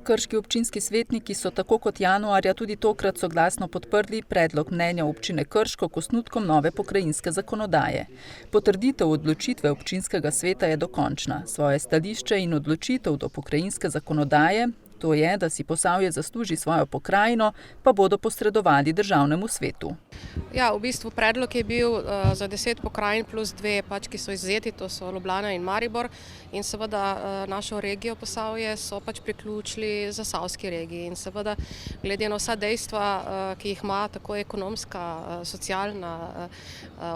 Krški občinski svetniki so tako kot januarja tudi tokrat soglasno podprli predlog mnenja občine Krško k osnutkom nove pokrajinske zakonodaje. Potrditev odločitve občinskega sveta je dokončna. Svoje stališče in odločitev do pokrajinske zakonodaje, to je, da si Posavje zasluži svojo pokrajino, pa bodo posredovali državnemu svetu. Ja, v bistvu predlog je bil za 10 pokrajin plus 2, ki so izvzeti, to so Ljubljana in Maribor, in seveda našo regijo Posavje so priključili Zasavski regiji. In seveda glede na vsa dejstva, ki jih ima tako ekonomska, socialna,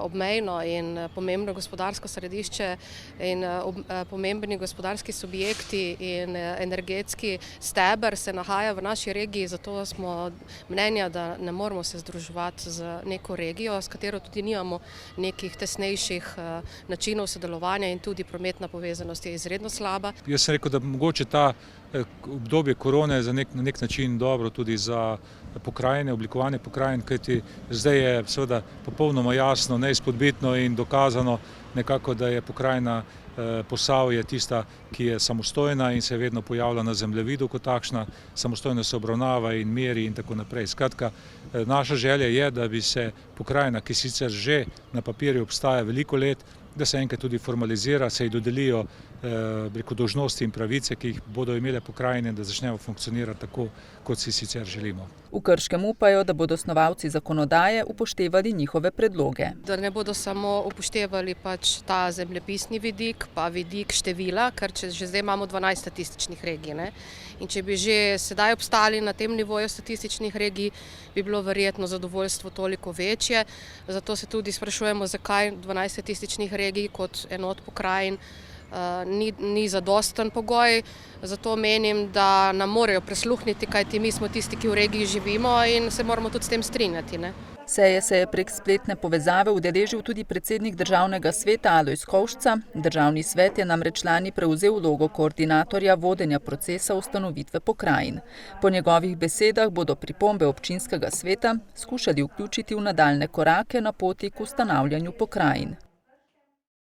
obmejno in pomembno gospodarsko središče in pomembni gospodarski subjekti in energetski steber se nahaja v naši regiji, zato smo mnenja, da ne moramo se združevati z neko regijo, s katero tudi nimamo nekih tesnejših načinov sodelovanja in tudi prometna povezanost je izredno slaba. Jaz sem rekel, da mogoče ta obdobje korone na nek način dobro tudi za pokrajine, oblikovanje pokrajin, kajti zdaj je seveda popolnoma jasno, neizpodbitno in dokazano nekako, da je pokrajina Posavje tista, ki je samostojna in se vedno pojavlja na zemljevidu kot takšna, samostojno se obravnava in meri in tako naprej. Skratka, naša želja je, da bi se pokrajina, ki sicer že na papirju obstaja veliko let, da se enkrat tudi formalizira, se ji dodelijo dolžnosti in pravice, ki jih bodo imele pokrajine, da začnejo funkcionirati tako, kot si sicer želimo. V Krškem upajo, da bodo snovalci zakonodaje upoštevali njihove predloge. Da ne bodo samo upoštevali ta zemljepisni vidik, pa vidik števila, ker že zdaj imamo 12 statističnih regij. Ne? In če bi že sedaj obstali na tem nivoju statističnih regij, bi bilo verjetno zadovoljstvo toliko večje. Zato se tudi sprašujemo, zakaj 12 statističnih regij kot enot pokrajin ni zadosten pogoj. Zato menim, da nam morajo prisluhniti, kajti mi smo tisti, ki v regiji živimo in se moramo tudi s tem strinjati. Ne? Seje se je prek spletne povezave udeležil tudi predsednik državnega sveta Alojz Kovšca. Državni svet je namreč lani prevzel vlogo koordinatorja vodenja procesa ustanovitve pokrajin. Po njegovih besedah bodo pripombe občinskega sveta skušali vključiti v nadaljnje korake na poti k ustanavljanju pokrajin.